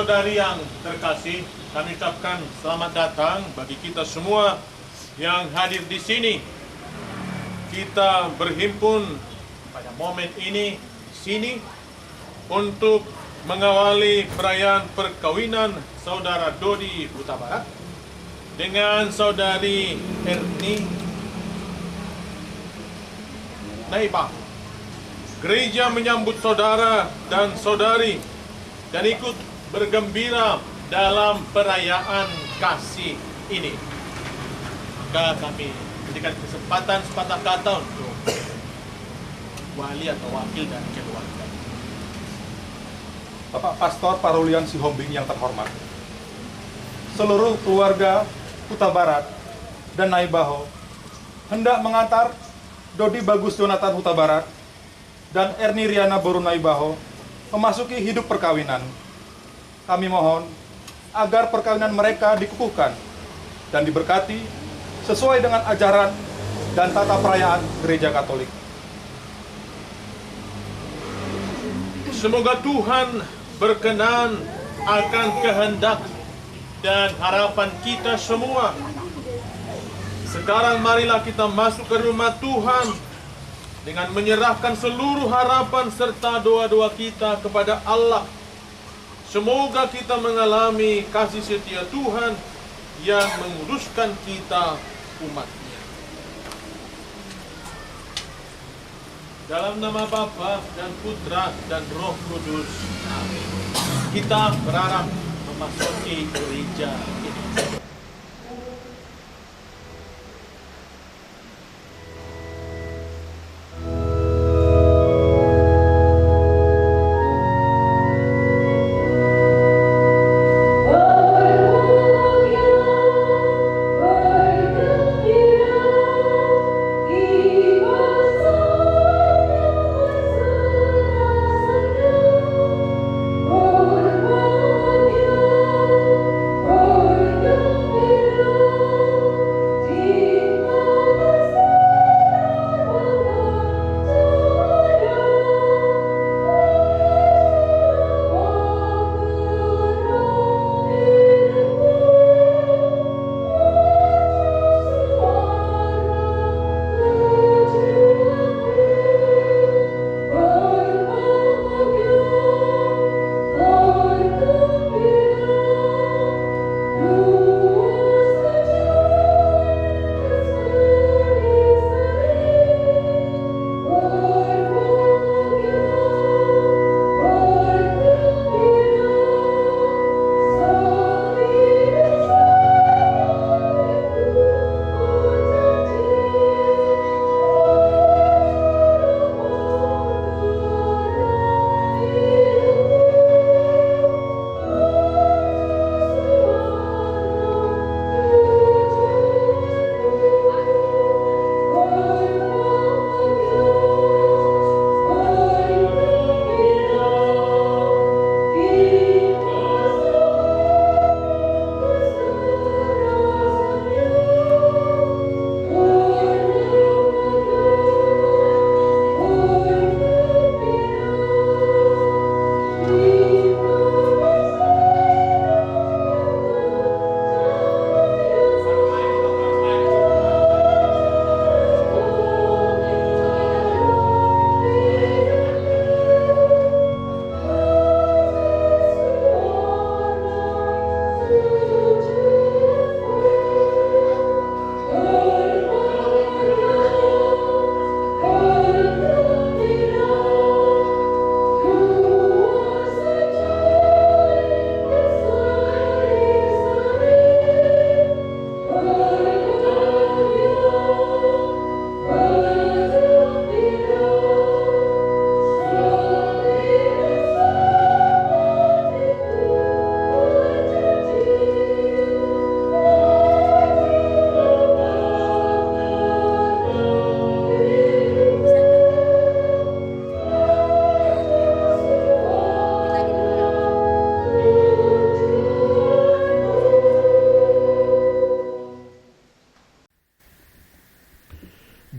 saudari yang terkasih, kami ucapkan selamat datang bagi kita semua yang hadir di sini. Kita berhimpun pada momen ini di sini untuk mengawali perayaan perkawinan saudara Dodi Huta Barat dengan saudari Erni Naibah. Gereja menyambut saudara dan saudari dan ikut bergembira dalam perayaan kasih ini. Maka kami berikan kesempatan sepatah kata untuk wali atau wakil dari keluarga. Bapak Pastor Parulian Sihombing yang terhormat, seluruh keluarga Huta Barat dan Naibaho hendak mengantar Dodi Bagus Jonathan Huta Barat dan Erni Riana Boru Naibaho memasuki hidup perkawinan. Kami mohon agar perkawinan mereka dikukuhkan dan diberkati sesuai dengan ajaran dan tata perayaan Gereja Katolik. Semoga Tuhan berkenan akan kehendak dan harapan kita semua. Sekarang marilah kita masuk ke rumah Tuhan dengan menyerahkan seluruh harapan serta doa-doa kita kepada Allah. Semoga kita mengalami kasih setia Tuhan yang menguduskan kita umat-Nya. Dalam nama Bapa dan Putra dan Roh Kudus. Amin. Kita berharap memasuki gereja ini.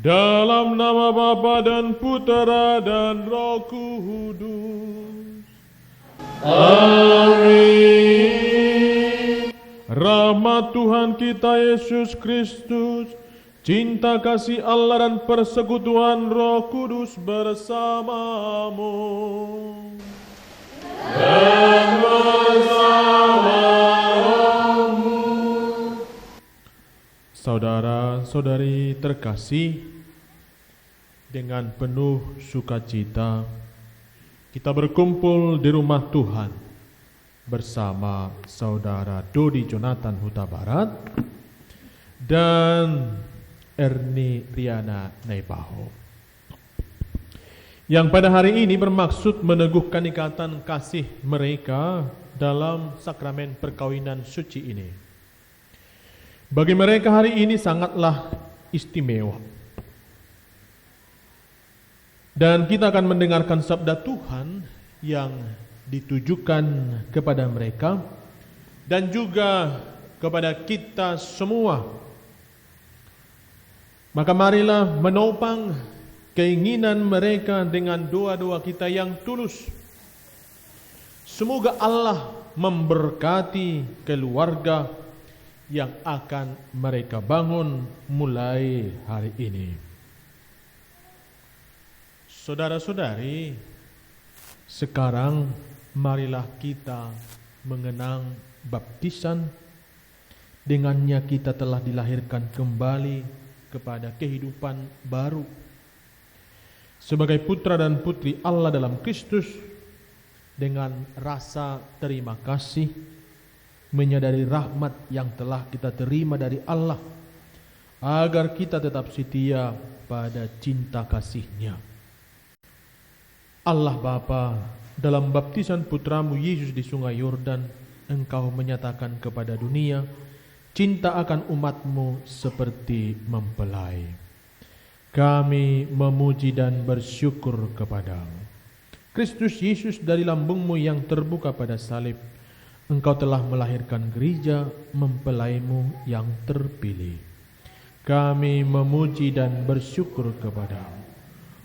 Dalam nama Bapa dan Putera dan Roh Kudus. Amin. Rahmat Tuhan kita Yesus Kristus, cinta kasih Allah dan persekutuan Roh Kudus bersamamu. Dan bersamamu. Saudara-saudari terkasih, dengan penuh sukacita kita berkumpul di rumah Tuhan bersama saudara Dodi Jonathan Huta Barat dan Erni Riana Naibaho, yang pada hari ini bermaksud meneguhkan ikatan kasih mereka dalam sakramen perkawinan suci ini. Bagi mereka hari ini sangatlah istimewa. Dan kita akan mendengarkan sabda Tuhan yang ditujukan kepada mereka dan juga kepada kita semua. Maka marilah menopang keinginan mereka dengan doa-doa kita yang tulus. Semoga Allah memberkati keluarga yang akan mereka bangun mulai hari ini. Saudara-saudari, sekarang marilah kita mengenang baptisan. Dengannya kita telah dilahirkan kembali kepada kehidupan baru sebagai putra dan putri Allah dalam Kristus, dengan rasa terima kasih, menyadari rahmat yang telah kita terima dari Allah, agar kita tetap setia pada cinta kasih-Nya. Allah Bapa, dalam baptisan putramu Yesus di sungai Yordan, Engkau menyatakan kepada dunia cinta akan umatmu seperti mempelai. Kami memuji dan bersyukur kepadamu. Kristus Yesus, dari lambungmu yang terbuka pada salib, Engkau telah melahirkan gereja mempelaimu yang terpilih. Kami memuji dan bersyukur kepadamu.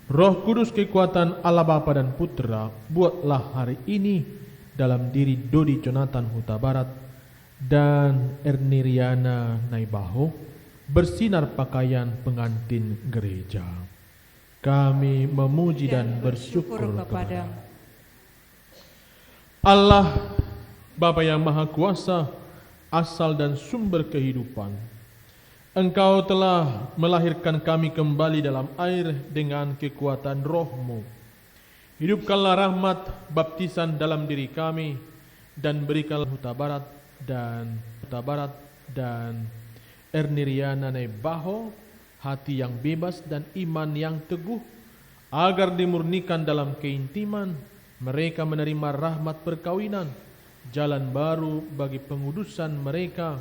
Roh Kudus, kekuatan Allah Bapa dan Putra, buatlah hari ini dalam diri Dodi Jonathan Huta Barat dan Erni Riana Naibaho bersinar pakaian pengantin gereja. Kami memuji dan bersyukur kepadamu. Allah Bapa yang Maha Kuasa, asal dan sumber kehidupan, Engkau telah melahirkan kami kembali dalam air dengan kekuatan Roh-Mu. Hidupkanlah rahmat baptisan dalam diri kami, dan berikanlah Huta Barat dan Erni Riana Naibaho hati yang bebas dan iman yang teguh, agar dimurnikan dalam keintiman mereka menerima rahmat perkawinan, jalan baru bagi pengudusan mereka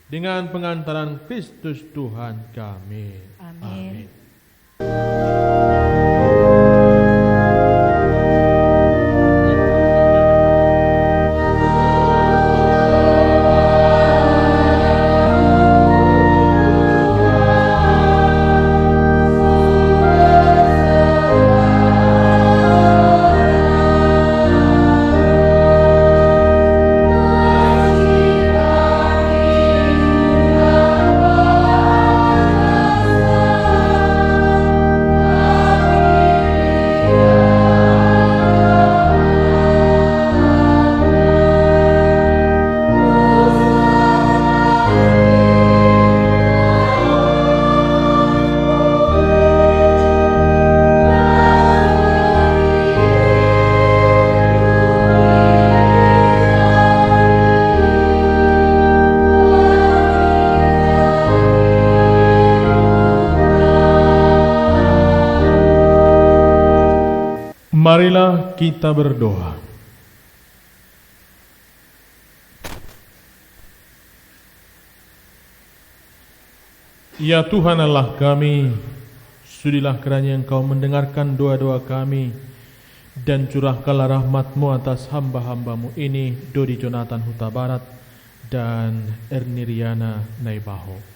dengan pengantaran Kristus Tuhan kami. Amin. Marilah kita berdoa. Ya Tuhan Allah kami, sudilah kiranya Engkau mendengarkan doa-doa kami dan curahkanlah rahmat-Mu atas hamba-hamba-Mu ini, Dodi Jonathan Huta Barat dan Erni Riana Naibaho.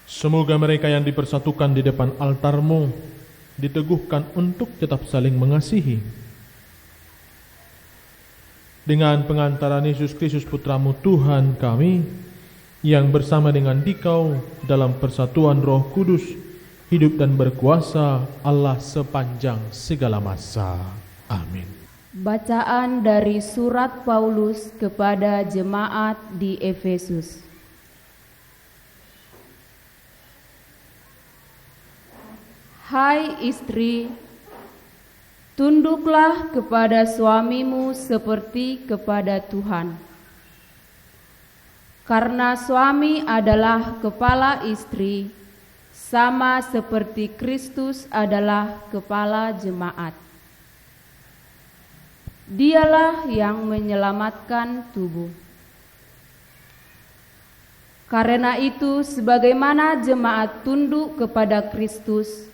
Semoga mereka yang dipersatukan di depan altar-Mu diteguhkan untuk tetap saling mengasihi. Dengan pengantaran Yesus Kristus Putramu Tuhan kami, yang bersama dengan Dikau dalam persatuan Roh Kudus, hidup dan berkuasa Allah sepanjang segala masa. Amin. Bacaan dari surat Paulus kepada jemaat di Efesus. Hai istri, tunduklah kepada suamimu seperti kepada Tuhan. Karena suami adalah kepala istri, sama seperti Kristus adalah kepala jemaat. Dialah yang menyelamatkan tubuh. Karena itu, sebagaimana jemaat tunduk kepada Kristus,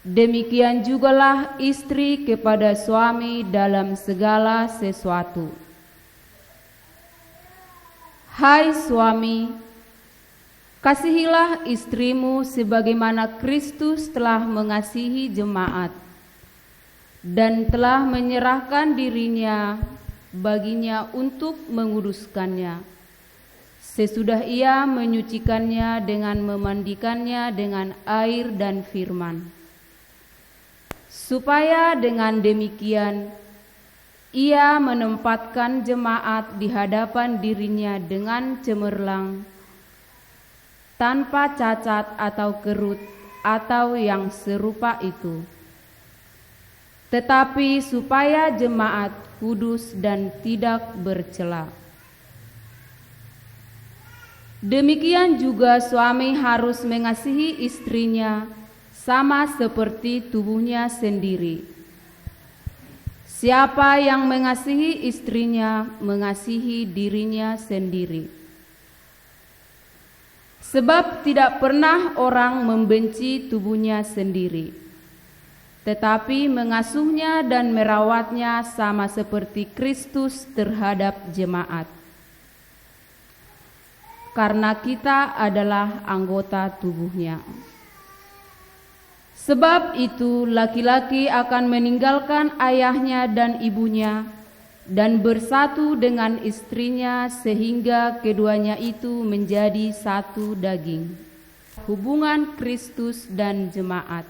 demikian jugalah istri kepada suami dalam segala sesuatu. Hai suami, kasihilah istrimu sebagaimana Kristus telah mengasihi jemaat dan telah menyerahkan dirinya baginya untuk menguduskannya, sesudah ia menyucikannya dengan memandikannya dengan air dan firman, supaya dengan demikian ia menempatkan jemaat di hadapan dirinya dengan cemerlang, tanpa cacat atau kerut atau yang serupa itu, tetapi supaya jemaat kudus dan tidak bercela. Demikian juga suami harus mengasihi istrinya sama seperti tubuhnya sendiri. Siapa yang mengasihi istrinya, mengasihi dirinya sendiri. Sebab tidak pernah orang membenci tubuhnya sendiri, tetapi mengasuhnya dan merawatnya sama seperti Kristus terhadap jemaat. Karena kita adalah anggota tubuhnya. Sebab itu laki-laki akan meninggalkan ayahnya dan ibunya dan bersatu dengan istrinya sehingga keduanya itu menjadi satu daging. Hubungan Kristus dan jemaat.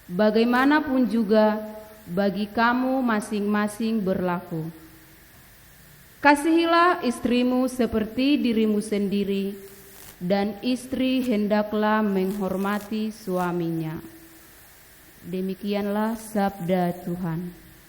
Bagaimanapun juga bagi kamu masing-masing berlaku. Kasihilah istrimu seperti dirimu sendiri, dan istri hendaklah menghormati suaminya. Demikianlah sabda Tuhan.